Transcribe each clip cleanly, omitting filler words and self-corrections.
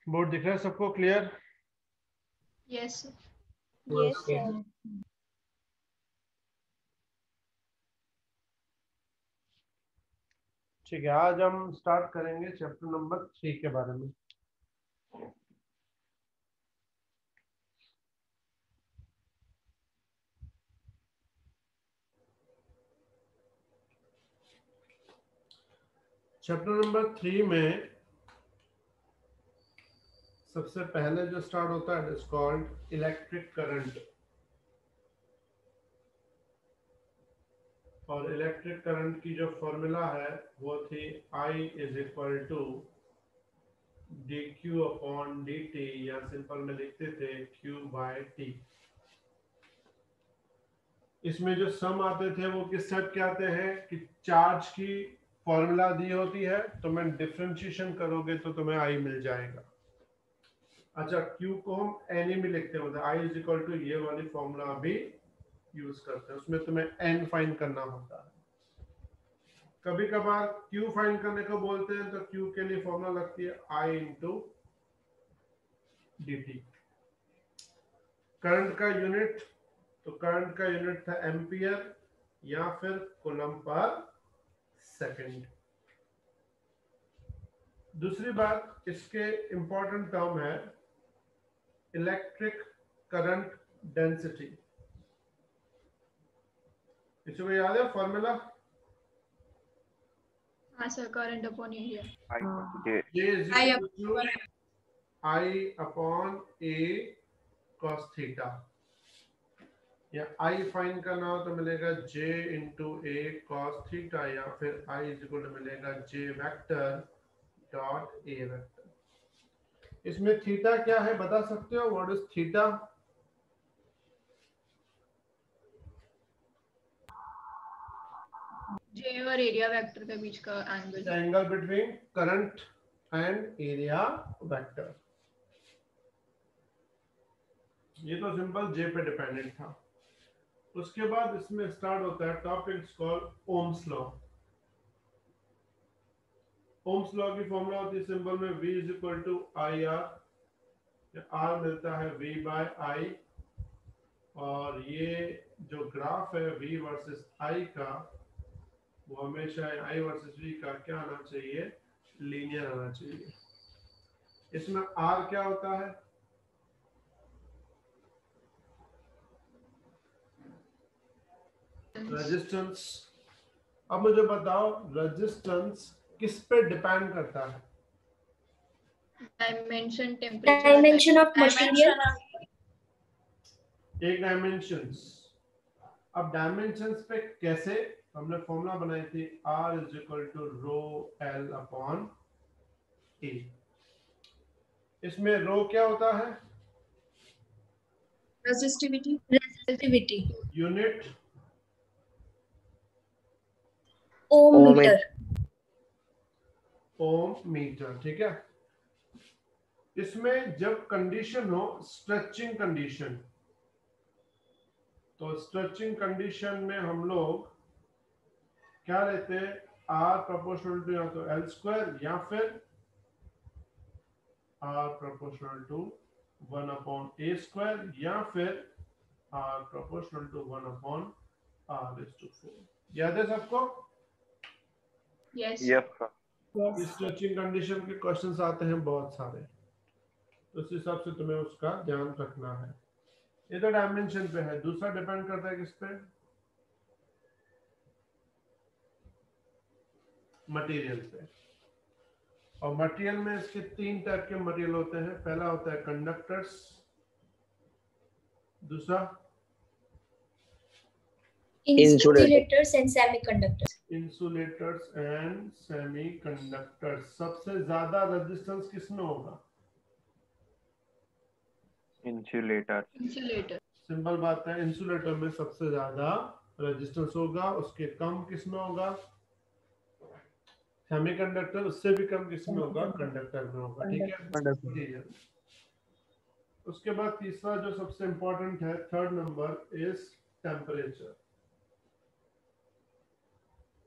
Board दिख रहा है सबको? क्लियर? Yes yes sir. ठीक है, आज हम स्टार्ट करेंगे चैप्टर नंबर 3 के बारे में। चैप्टर नंबर 3 में सबसे पहले जो स्टार्ट होता है it is called electric current. और इलेक्ट्रिक करंट की जो फॉर्मूला है वो थी I is equal to dq upon dt, या सिंपल में लिखते थे q बाय t। इसमें जो सम आते थे वो किस टाइप के आते हैं कि चार्ज की फॉर्मूला दी होती है, तो मैं डिफरेंशिएशन करोगे तो तुम्हें I मिल जाएगा। अच्छा, Q को हम N में लिखते हैं, I इज इक्वल टू ये वाली फॉर्मूला भी यूज करते हैं, उसमें तुम्हें N फाइंड करना होता है। कभी कभार Q फाइंड करने को बोलते हैं तो Q के लिए फॉर्मूला लगती है I इंटू dt। करंट का यूनिट, तो करंट का यूनिट था एम्पियर या फिर कूलम पर सेकंड। दूसरी बात, इसके इंपॉर्टेंट टर्म है इलेक्ट्रिक करंट डेंसिटी। इसको याद है फॉर्मूला? हाँ sir, current upon area. J is equal to I upon A cos theta. या I फाइंड करना हो तो मिलेगा J into A cos theta, या फिर I इज इक्वल टू मिलेगा J vector dot A vector. इसमें थीटा क्या है बता सकते हो? What is theta? जे और एरिया वेक्टर के बीच का angle. Angle between current and area vector. ये तो सिंपल J पे डिपेंडेंट था। उसके बाद इसमें स्टार्ट होता है topic called Ohm's law. Ohm's law की फॉर्मूला होती है सिंपल में V is equal to I R. R मिलता है V बाय आई, और ये जो ग्राफ है V वर्सेस I का, वो हमेशा I वर्सेस V का क्या आना चाहिए? लीनियर आना चाहिए। इसमें R क्या होता है? रेजिस्टेंस। अब मुझे बताओ रेजिस्टेंस किस पे डिपेंड करता है? Dimension, temperature, dimension of material. एक डायमेंशंस। अब डायमेंशंस पे कैसे? हमने फॉर्मूला बनाई थी R is equal to rho L upon E। इसमें रो क्या होता है? Resistivity. Resistivity. Unit ohm metre. Ohm metre. ठीक है। इसमें जब कंडीशन हो स्ट्रेचिंग कंडीशन, तो स्ट्रेचिंग कंडीशन में हम लोग क्या लेते हैं? R प्रोपोर्शनल टू या तो L स्क्वायर, या फिर R proportional to 1 upon A square, या फिर R proportional to 1 upon R⁴। याद है सबको? यस। इस स्ट्रेचिंग कंडीशन के क्वेश्चंस आते हैं बहुत सारे, तो उस हिसाब से तुम्हें उसका ध्यान रखना है। ये तो डायमेंशन पे है। दूसरा डिपेंड करता है किस पे? मटेरियल पे। और मटेरियल में इसके 3 टाइप के मटेरियल होते हैं। पहला होता है कंडक्टर्स, दूसरा insulators and semiconductors. Insulators and semiconductors. सबसे ज्यादा रेजिस्टेंस किसमें होगा? इंसुलेटर। सिंपल बात है, इंसुलेटर में सबसे ज्यादा रेजिस्टेंस होगा। उसके कम किसमें होगा? सेमीकंडक्टर। उससे भी कम किसमें होगा? कंडक्टर में होगा। ठीक है। उसके बाद तीसरा जो सबसे इंपॉर्टेंट है, थर्ड नंबर इज टेम्परेचर।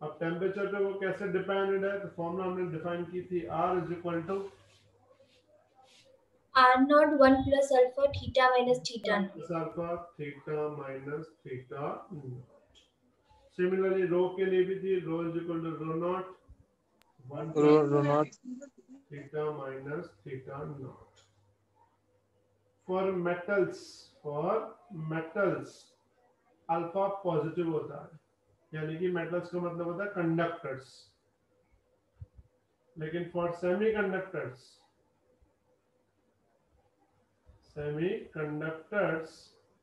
अब टेम्परेचर पे वो कैसे डिपेंडेंट है? तो फॉर्मूला हमने डिफाइन की थी R is equal to R naught 1 plus alpha theta minus theta naught. plus alpha theta minus theta naught. Similarly, rho के लिए भी थी, rho is equal to rho naught 1 plus Rho naught. theta minus theta naught. For metals alpha positive होता है, यानी कि metals का मतलब होता है कंडक्टर्स, लेकिन फॉर सेमीकंडक्टर्स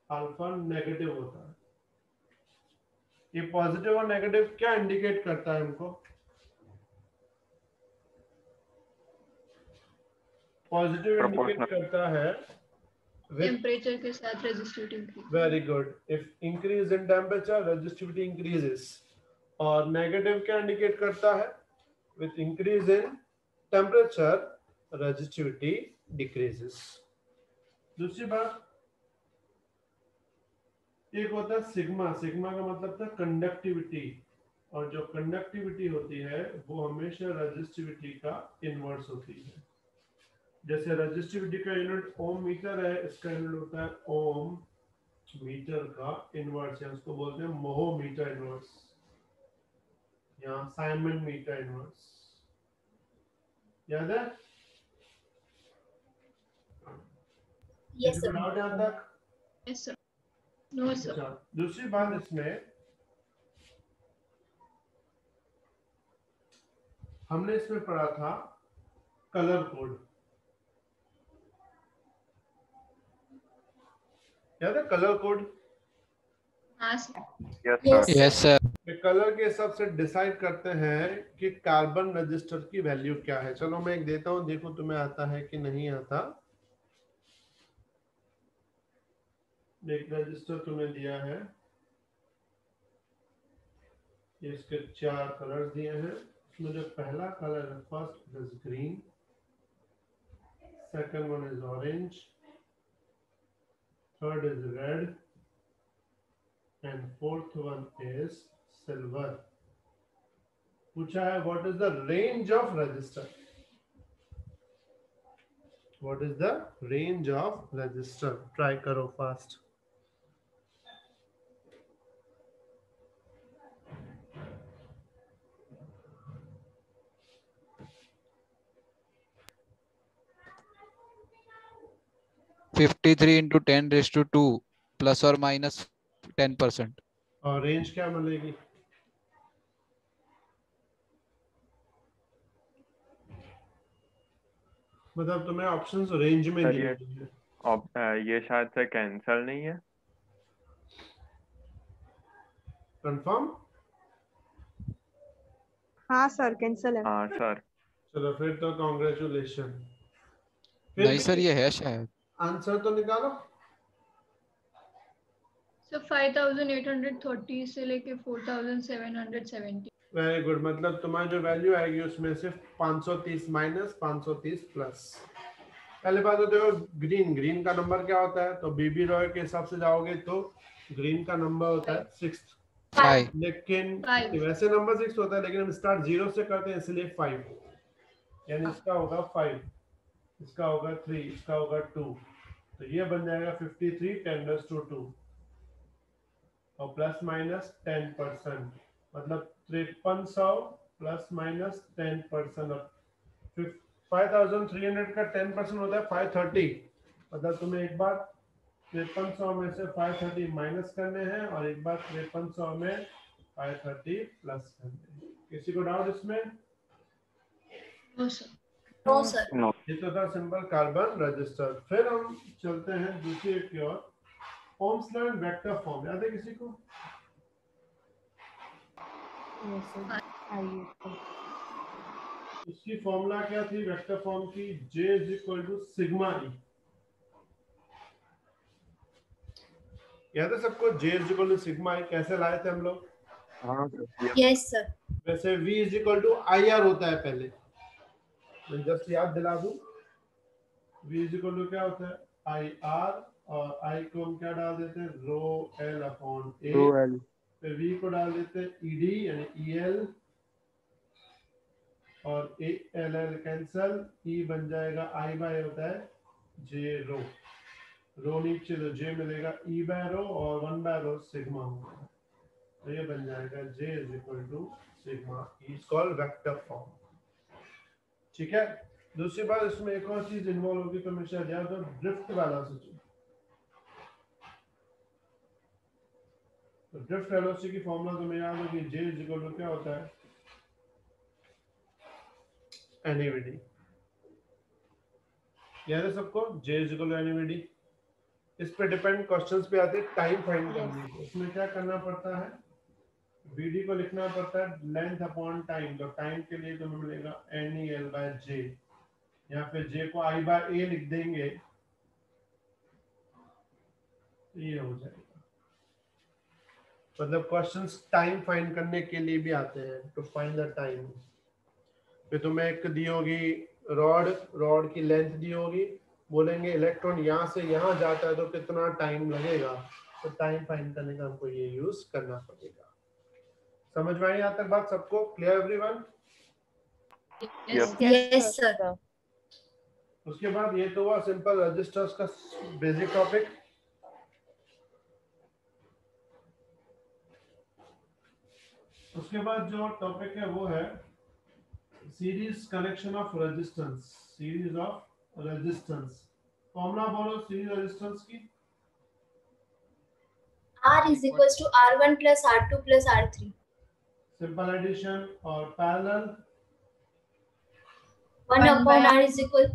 अल्फा नेगेटिव होता है। ये पॉजिटिव और नेगेटिव क्या इंडिकेट करता है हमको? पॉजिटिव इंडिकेट करता है टेम्परेचर के साथ resistivity increase. Very good, if increase in temperature resistivity increases, और नेगेटिव क्या इंडिकेट करता है? With increase in temperature resistivity decreases. दूसरी बात, एक होता है सिग्मा, सिग्मा का मतलब था कंडक्टिविटी, और जो कंडक्टिविटी होती है वो हमेशा रेजिस्टिविटी का इनवर्स होती है। जैसे रेजिस्टिविटी का यूनिट ओम मीटर है, इसका यूनिट होता है ओम मीटर का इनवर्स, है उसको बोलते हैं मोहो मीटर इनवर्स या साइमन मीटर इनवर्स। याद है? Yes sir. डाउट यहाँ तक? Yes sir. No sir. अच्छा, दूसरी बात इसमें हमने इसमें पढ़ा था कलर कोड, याद है कलर कोड? हाँ sir. Yes sir. Yes sir. Colour के हिसाब से डिसाइड करते हैं कि कार्बन रजिस्टर की वैल्यू क्या है। चलो मैं एक देता हूं, देखो तुम्हें आता है कि नहीं आता। एक रजिस्टर तुम्हें दिया है, इसके 4 कलर्स दिए हैं। इसमें जो पहला कलर है, first is green, second one is orange, third is red and fourth one is silver. पूछा है what is the range of register, what is the range of register. Try करो fast. $53 into 10⁻², plus or minus 10%. और range क्या मिलेगी? मतलब तुम्हें options range में दिए हैं। ये शायद से कैंसल नहीं है। कंफर्म? हाँ सर, कैंसल है। हाँ सर। चलो फिर तो कांग्रेचुलेशन। नहीं सर, ये है शायद। आंसर तो निकालो। सर 5830 से लेके 4770। वेरी गुड, मतलब तुम्हारी जो वैल्यू आएगी उसमें से 530 माइनस 530 प्लस। पहले बात तो देखो, ग्रीन का नंबर क्या होता है? तो बीबी रॉय के हिसाब से जाओगे तो ग्रीन का नंबर होता है 6, 5. लेकिन 5। वैसे नंबर 6 होता है, लेकिन हम स्टार्ट 0 से करते हैं इसलिए 5, यानी इसका होगा 5, इसका होगा 3, इसका होगा 2, तो ये बन जाएगा 53 10⁻², और प्लस माइनस 10%, मतलब 5300 प्लस माइनस 10%। 5300 का 10% होता है 530, मतलब तुम्हें एक बार 5300 में से 530 माइनस करने हैं और एक बार 5300 में 530 प्लस करने हैं। किसी को डाउट इसमें? No sir. No sir. No. ये तो था सिंपल कार्बन रजिस्टर। फिर हम चलते हैं दूसरी एक की ओर, Ohm's law and vector form. याद है किसी को? इसकी फॉर्मूला क्या थी वेक्टर फॉर्म की? J is equal to sigma E. याद है सबको J is equal to sigma E? कैसे लाए थे हम लोग? हाँ सर। Yes sir. वैसे V is equal to IR होता है पहले, मैं जस्ट याद दिला दूं। V इज इक्वल टू क्या होता है? IR, और I को हम क्या डाल देते हैं? रो L अपॉन A। फिर V को डाल देते हैं ED यानी EL, और LL कैंसल, E बन जाएगा I बाय होता है जे रो, रो नीचे तो जे मिलेगा ई बाय रो और 1 बाय रो सिग्मा होगा, तो ये बन जाएगा J is equal to sigma E is called vector form. ठीक है। दूसरी बात इसमें एक और चीज इन्वॉल्व होगी, तो मैं शायद याद हो ड्रिफ्ट वेलोसिटी। तो ड्रिफ्ट वेलोसिटी की फॉर्मूला तुम्हें याद होगी, जे इज इक्वल टू क्या होता है, एनईवीडी। याद है सबको, जे इज इक्वल टू एनईवीडी। इस पे डिपेंड क्वेश्चंस पे आते हैं टाइम फाइंड करने को। इसमें क्या करना पड़ता है, बीडी को लिखना पड़ता है लेंथ अपॉन टाइम। तो टाइम के लिए तुम्हें मिलेगा N E L by J, या फिर जे को आई बाय ए लिख देंगे, तो ये हो जाएगा। मतलब क्वेश्चंस टाइम फाइंड करने के लिए भी आते हैं, टू फाइंड द टाइम। फिर तुम्हें एक दी होगी रॉड, रॉड की लेंथ दी होगी, बोलेंगे इलेक्ट्रॉन यहाँ से यहाँ जाता है तो कितना टाइम लगेगा, तो टाइम फाइंड करने का हमको ये यूज करना पड़ेगा। समझ में आई यहाँ तक बात सबको? Clear everyone? Yes, sir. उसके बाद ये तो हुआ सिंपल रजिस्टर्स का बेसिक टॉपिक। उसके बाद जो टॉपिक है वो है series connection of resistance. Series of resistance, formula बोलो सीरीज रेजिस्टेंस की। R is equals to R1 plus R2 plus R3. Simple addition और parallel 1 upon R is equal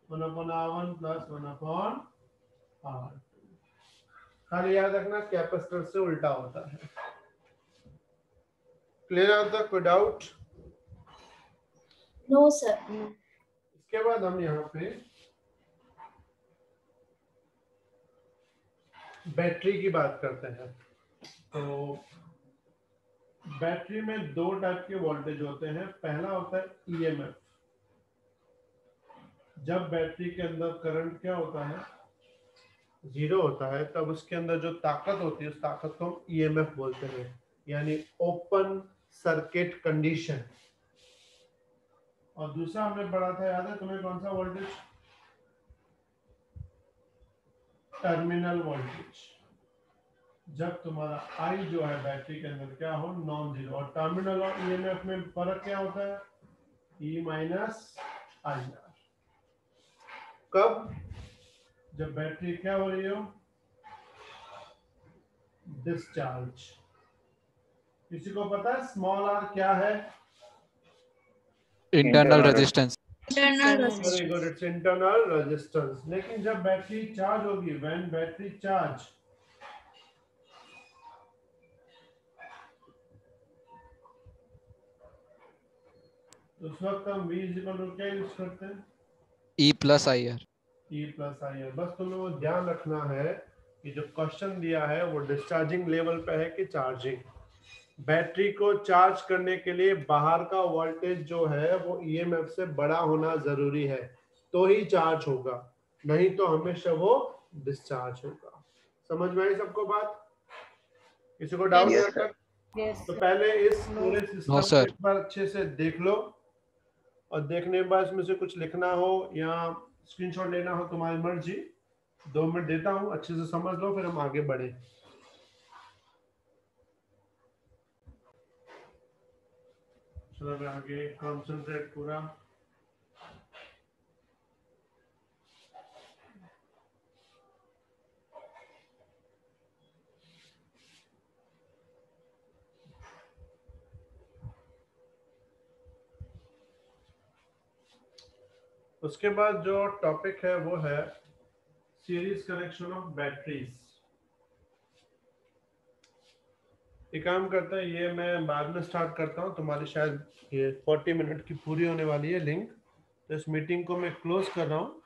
1 upon R1 plus 1 upon R2। खाली याद रखना capacitor से उल्टा होता है। क्लियर है तक? कोई डाउट? No, sir. इसके बाद हम यहाँ पे बैटरी की बात करते हैं। तो बैटरी में दो टाइप के वोल्टेज होते हैं। पहला होता है ईएमएफ। जब बैटरी के अंदर करंट क्या होता है, जीरो होता है, तब उसके अंदर जो ताकत होती है उस ताकत को हम ईएमएफ बोलते हैं, यानी ओपन सर्किट कंडीशन। और दूसरा हमने पढ़ा था, याद है तुम्हें कौन सा वोल्टेज? Terminal voltage. जब तुम्हारा आई जो है बैटरी के अंदर क्या हो, नॉन जीरो। और टर्मिनल और ईएमएफ में फर्क क्या होता है, ई माइनस आई आर। कब? जब बैटरी क्या हो रही हो, डिस्चार्ज। किसी को पता है स्मॉल आर क्या है? Internal resistance. Very good, it's internal resistance. लेकिन जब बैटरी चार्ज होगी, व्हेन बैटरी चार्ज, उस वक्त हम V इक्वल टू क्या यूज करते हैं? E plus I R. E plus I R. बस तुम्हें वो ध्यान रखना है कि जो क्वेश्चन दिया है वो डिस्चार्जिंग लेवल पे है कि चार्जिंग। बैटरी को चार्ज करने के लिए बाहर का वोल्टेज जो है वो ईएमएफ से बड़ा होना जरूरी है, तो ही चार्ज होगा, नहीं तो हमेशा वो डिस्चार्ज होगा। समझ में आई सबको बात? किसी को डाउट है तक? तो पहले इस पूरे सिस्टम को एक बार अच्छे से देख लो, और देखने के बाद इसमें से कुछ लिखना हो या स्क्रीनशॉट लेना हो तुम्हारी मर्जी। 2 मिनट देता हूँ, अच्छे से समझ लो, फिर हम आगे बढ़े। चलो आगे कॉन्सेंट्रेट पूरा। उसके बाद जो टॉपिक है वो है सीरीज कनेक्शन ऑफ बैटरीज। एक काम करता है, ये मैं बाद में स्टार्ट करता हूँ, तुम्हारी शायद ये 40 मिनट की पूरी होने वाली है लिंक, तो इस मीटिंग को मैं क्लोज कर रहा हूँ।